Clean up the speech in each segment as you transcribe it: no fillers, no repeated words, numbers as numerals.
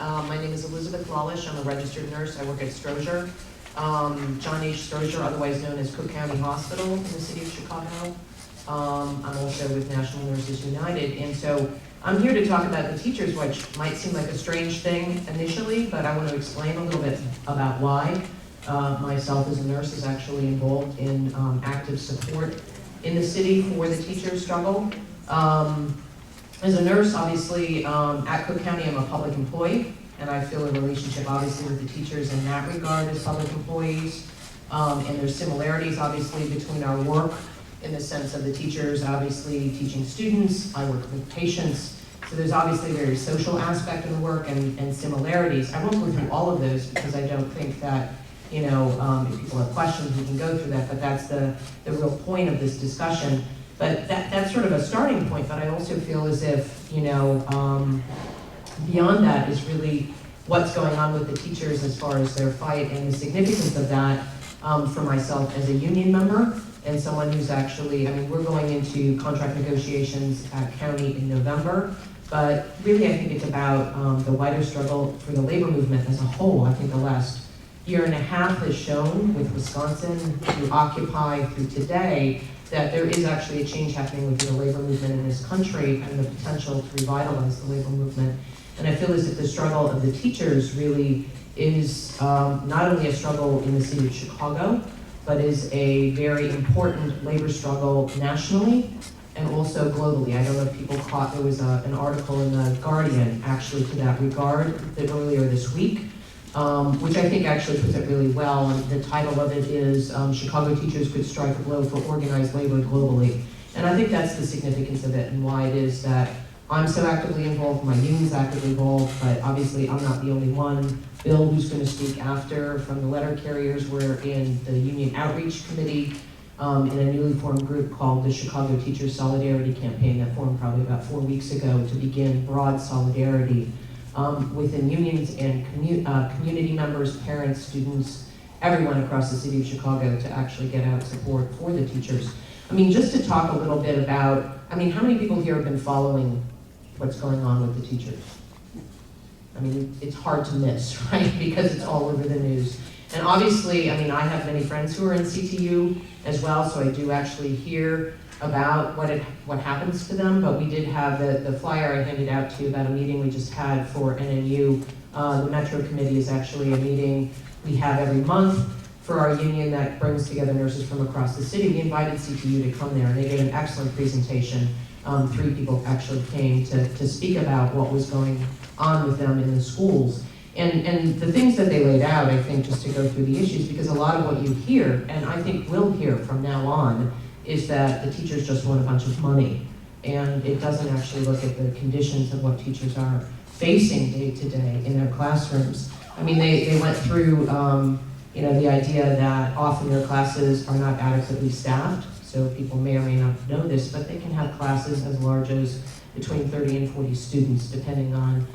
My name is Elizabeth Lalasz. I'm a registered nurse. I work at Stroger. John H. Stroger, otherwise known as Cook County Hospital in the city of Chicago. I'm also with National Nurses United. And so I'm here to talk about the teachers, which might seem like a strange thing initially, but I want to explain a little bit about why. Myself as a nurse is actually involved in active support in the city for the teachers' struggle. As a nurse, obviously, at Cook County, I'm a public employee, and I feel a relationship, obviously, with the teachers in that regard as public employees. And there's similarities, obviously, between our work in the sense of the teachers, obviously, teaching students. I work with patients. So there's obviously a very social aspect of the work and similarities. I won't go through all of those because I don't think that, you know, if people have questions, we can go through that, but that's the real point of this discussion. But that's sort of a starting point, but I also feel as if, you know, beyond that is really what's going on with the teachers as far as their fight and the significance of that for myself as a union member and someone who's actually, I mean, we're going into contract negotiations at county in November, but really I think it's about the wider struggle for the labor movement as a whole. I think the last year and a half has shown with Wisconsin through Occupy through today that there is actually a change happening within the labor movement in this country and the potential to revitalize the labor movement. And I feel as if the struggle of the teachers really is not only a struggle in the city of Chicago, but is a very important labor struggle nationally and also globally. I don't know if people caught, there was an article in The Guardian actually to that regard earlier this week, which I think actually puts it really well. And the title of it is Chicago Teachers Could Strike a Blow for Organized Labor Globally. And I think that's the significance of it and why it is that I'm so actively involved, my union's actively involved, but obviously I'm not the only one. Bill, who's going to speak after from the letter carriers, we're in the Union Outreach Subcommittee in a newly formed group called the Chicago Teachers Solidarity Campaign that formed probably about 4 weeks ago to begin broad solidarity within unions and community members, parents, students, everyone across the city of Chicago to actually get out support for the teachers. I mean, just to talk a little bit about, I mean, how many people here have been following what's going on with the teachers? I mean, it's hard to miss, right? Because it's all over the news. And obviously, I mean, I have many friends who are in CTU as well, so I do actually hear about what happens to them, but we did have the flyer I handed out to you about a meeting we just had for NNU. The Metro Committee is actually a meeting we have every month for our union that brings together nurses from across the city. We invited CTU to come there, and they gave an excellent presentation. 3 people actually came to speak about what was going on with them in the schools. And the things that they laid out, I think, just to go through the issues, because a lot of what you hear, and I think will hear from now on, is that the teachers just want a bunch of money. And it doesn't actually look at the conditions of what teachers are facing day to day in their classrooms. I mean, they went through, you know, the idea that often their classes are not adequately staffed. So people may or may not know this, but they can have classes as large as between 30 and 40 students, depending on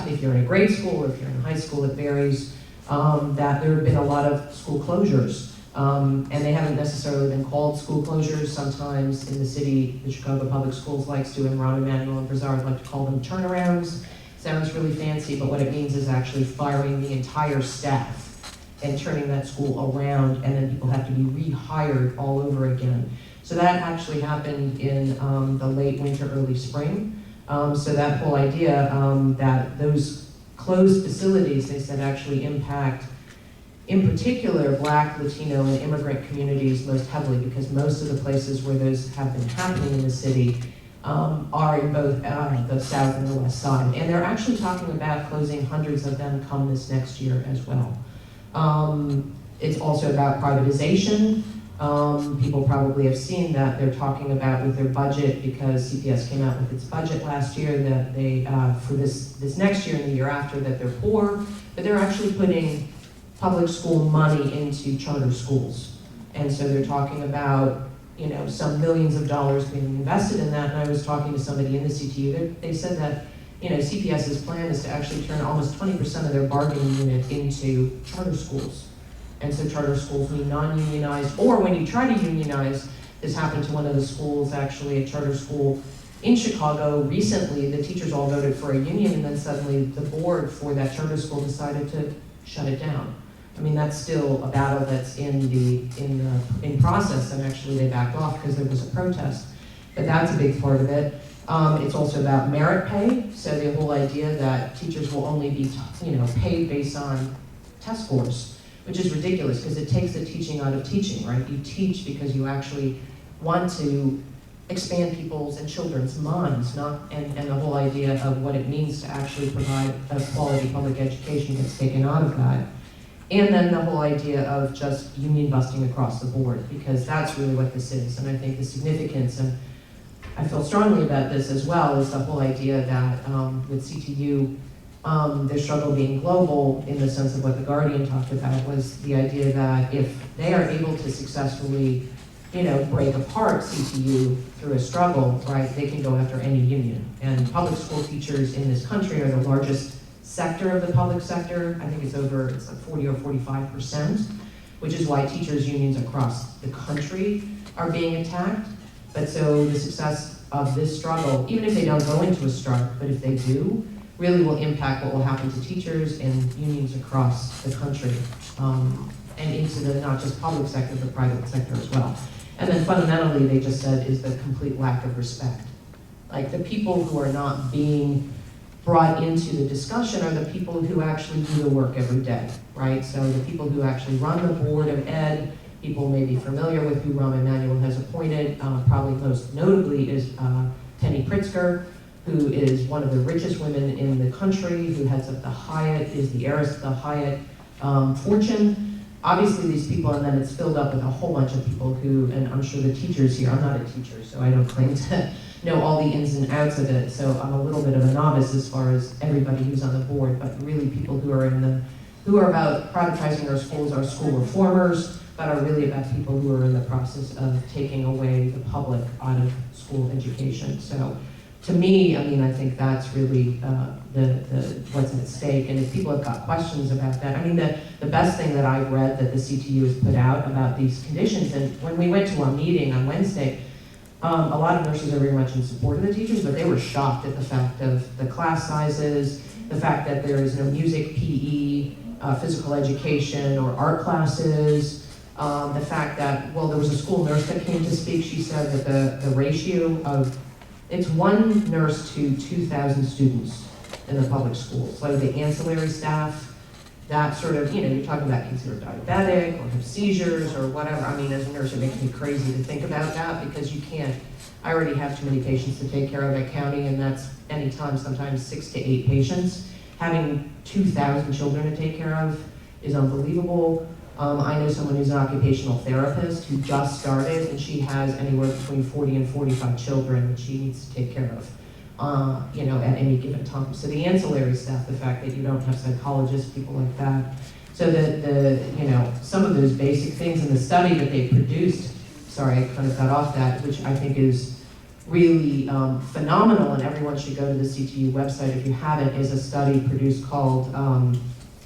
if you're in a grade school or if you're in high school, it varies. That there have been a lot of school closures, and they haven't necessarily been called school closures. Sometimes in the city, the Chicago Public Schools likes to, and Rahm Emanuel and Brazard like to call them turnarounds. Sounds really fancy, but what it means is actually firing the entire staff and turning that school around, and then people have to be rehired all over again. So that actually happened in the late winter, early spring. So that whole idea that those closed facilities, they said, actually impact, in particular, Black, Latino, and immigrant communities most heavily, because most of the places where those have been happening in the city are in both the south and the west side. And they're actually talking about closing hundreds of them come this next year as well. It's also about privatization. People probably have seen that they're talking about with their budget, because CPS came out with its budget last year, that they, for this next year and the year after, that they're poor, but they're actually putting public school money into charter schools. And so they're talking about, you know, some millions of dollars being invested in that. And I was talking to somebody in the CTU, they said that, you know, CPS's plan is to actually turn almost 20% of their bargaining unit into charter schools. And so charter schools mean non-unionized, or when you try to unionize, this happened to one of the schools, actually, a charter school in Chicago, recently, the teachers all voted for a union, and then suddenly the board for that charter school decided to shut it down. I mean, that's still a battle that's in process, and actually they backed off because there was a protest. But that's a big part of it. It's also about merit pay, so the whole idea that teachers will only be, paid based on test scores, which is ridiculous because it takes the teaching out of teaching, right? You teach because you actually want to expand people's and children's minds, and the whole idea of what it means to actually provide a quality public education gets taken out of that. And then the whole idea of just union busting across the board, because that's really what this is. And I think the significance, and I feel strongly about this as well, is the whole idea that with CTU, their struggle being global in the sense of what the Guardian talked about was the idea that if they are able to successfully break apart CTU through a struggle, right, they can go after any union. And public school teachers in this country are the largest sector of the public sector. I think it's like 40 or 45%, which is why teachers' unions across the country are being attacked. But so the success of this struggle, even if they don't go into a strike, but if they do, really will impact what will happen to teachers and unions across the country, and into the not just public sector, but private sector as well. And then fundamentally, they just said, is the complete lack of respect. Like, the people who are not being brought into the discussion are the people who actually do the work every day, right? So the people who actually run the Board of Ed, people may be familiar with who Rahm Emanuel has appointed, probably most notably is Penny Pritzker, who is one of the richest women in the country, who heads up the Hyatt, is the heiress to the Hyatt fortune. Obviously these people, and then it's filled up with a whole bunch of people who, and I'm sure the teachers here, I'm not a teacher, so I don't claim to know all the ins and outs of it, so I'm a little bit of a novice as far as everybody who's on the board, but really people who are about privatizing our schools, are school reformers, but are really about people who are in the process of taking away the public out of school education. So to me, I mean, I think that's really what's at stake. And if people have got questions about that, I mean, the best thing that I've read that the CTU has put out about these conditions, and when we went to our meeting on Wednesday, a lot of nurses are very much in support of the teachers, but they were shocked at the fact of the class sizes, the fact that there is no music, PE, physical education, or art classes, the fact that, well, there was a school nurse that came to speak. She said that the ratio of, it's 1 nurse to 2,000 students in the public schools. So the ancillary staff, that sort of, you're talking about kids who are diabetic or have seizures or whatever. I mean, as a nurse, it makes me crazy to think about that because you can't, I already have too many patients to take care of at county, and that's anytime, sometimes 6 to 8 patients. Having 2,000 children to take care of is unbelievable. I know someone who's an occupational therapist who just started, and she has anywhere between 40 and 45 children that she needs to take care of, at any given time. So the ancillary staff, the fact that you don't have psychologists, people like that. So some of those basic things in the study that they produced, sorry, I kind of got off that, which I think is really phenomenal, and everyone should go to the CTU website if you haven't, is a study produced called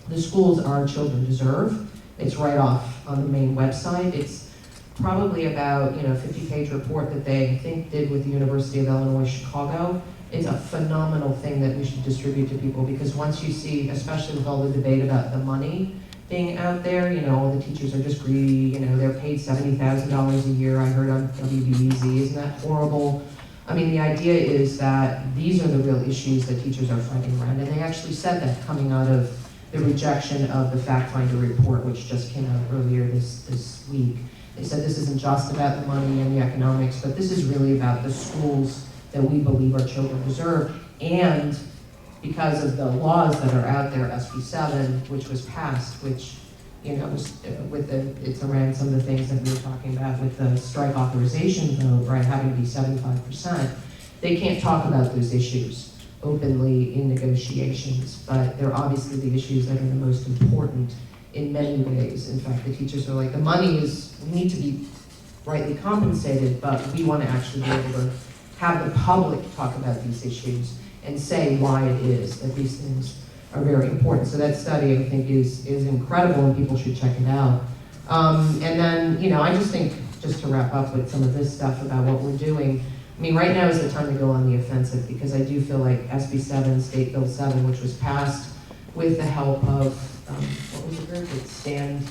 The Schools Our Children Deserve. It's right off on the main website. It's probably about 50-page report that they, I think, did with the University of Illinois Chicago. It's a phenomenal thing that we should distribute to people, because once you see, especially with all the debate about the money being out there, all the teachers are just greedy, they're paid $70,000 a year, I heard on WBEZ, isn't that horrible? I mean, the idea is that these are the real issues that teachers are fighting around, and they actually said that coming out of the rejection of the fact finder report, which just came out earlier this week. They said this isn't just about the money and the economics, but this is really about the schools that we believe our children deserve. And because of the laws that are out there, SB 7, which was passed, which, it's around some of the things that we were talking about with the strike authorization vote, right, having to be 75%, they can't talk about those issues openly in negotiations, but they're obviously the issues that are the most important in many ways. In fact, the teachers are like, the money is, we need to be rightly compensated, but we want to actually be able to have the public talk about these issues and say why it is that these things are very important. So that study, I think, is incredible, and people should check it out. And then, I just think, just to wrap up with some of this stuff about what we're doing, I mean, right now is the time to go on the offensive, because I do feel like SB 7, State Bill 7, which was passed with the help of, what was the group? It's Stand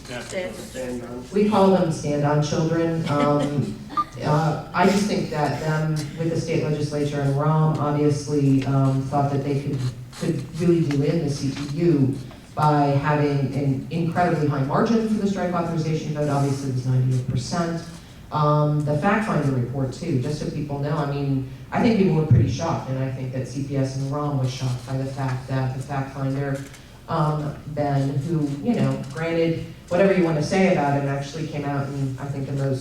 on. we call them stand-on children. I just think that them, with the state legislature and ROM, obviously thought that they could really do in the CTU by having an incredibly high margin for the strike authorization vote. Obviously it was 98%. The fact finder report too, just so people know, I mean, I think people were pretty shocked, and I think that CPS and ROM was shocked by the fact that the fact finder, Ben, who, you know, granted, whatever you want to say about him, actually came out, and I think the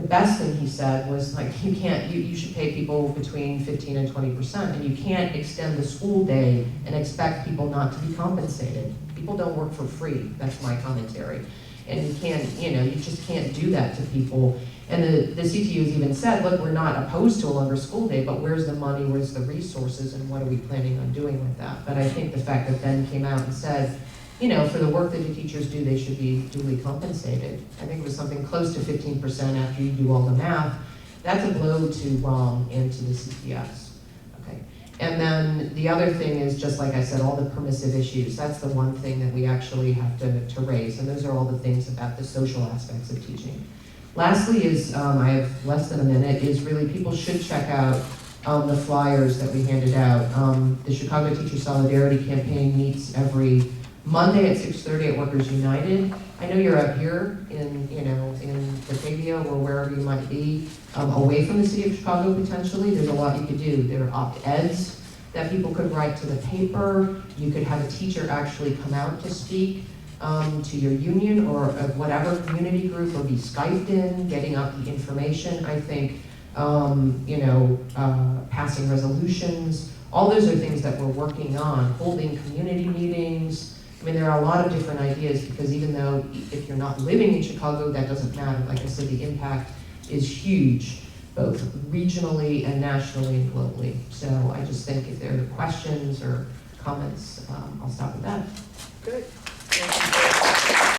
best thing he said was, like, you should pay people between 15 and 20%, and you can't extend the school day and expect people not to be compensated. People don't work for free, that's my commentary. And you can't, you just can't do that to people. And the CTU has even said, look, we're not opposed to a longer school day, but where's the money, where's the resources, and what are we planning on doing with that? But I think the fact that Ben came out and said, for the work that the teachers do, they should be duly compensated. I think it was something close to 15% after you do all the math. That's a blow to ROM and to the CPS. Okay. And then the other thing is, just like I said, all the permissive issues. That's the one thing that we actually have to raise, and those are all the things about the social aspects of teaching. Lastly is, I have less than a minute, is really people should check out the flyers that we handed out. The Chicago Teacher Solidarity Campaign meets every Monday at 6:30 at Workers United. I know you're up here in Batavia or wherever you might be, away from the city of Chicago potentially. There's a lot you could do. There are opt-eds that people could write to the paper. You could have a teacher actually come out to speak to your union or whatever community group, or be Skyped in, getting out the information. I think, passing resolutions. All those are things that we're working on. Holding community meetings. I mean, there are a lot of different ideas, because even though if you're not living in Chicago, that doesn't matter. Like I said, the impact is huge, both regionally and nationally and globally. So I just think if there are questions or comments, I'll stop with that. Good. Thank you.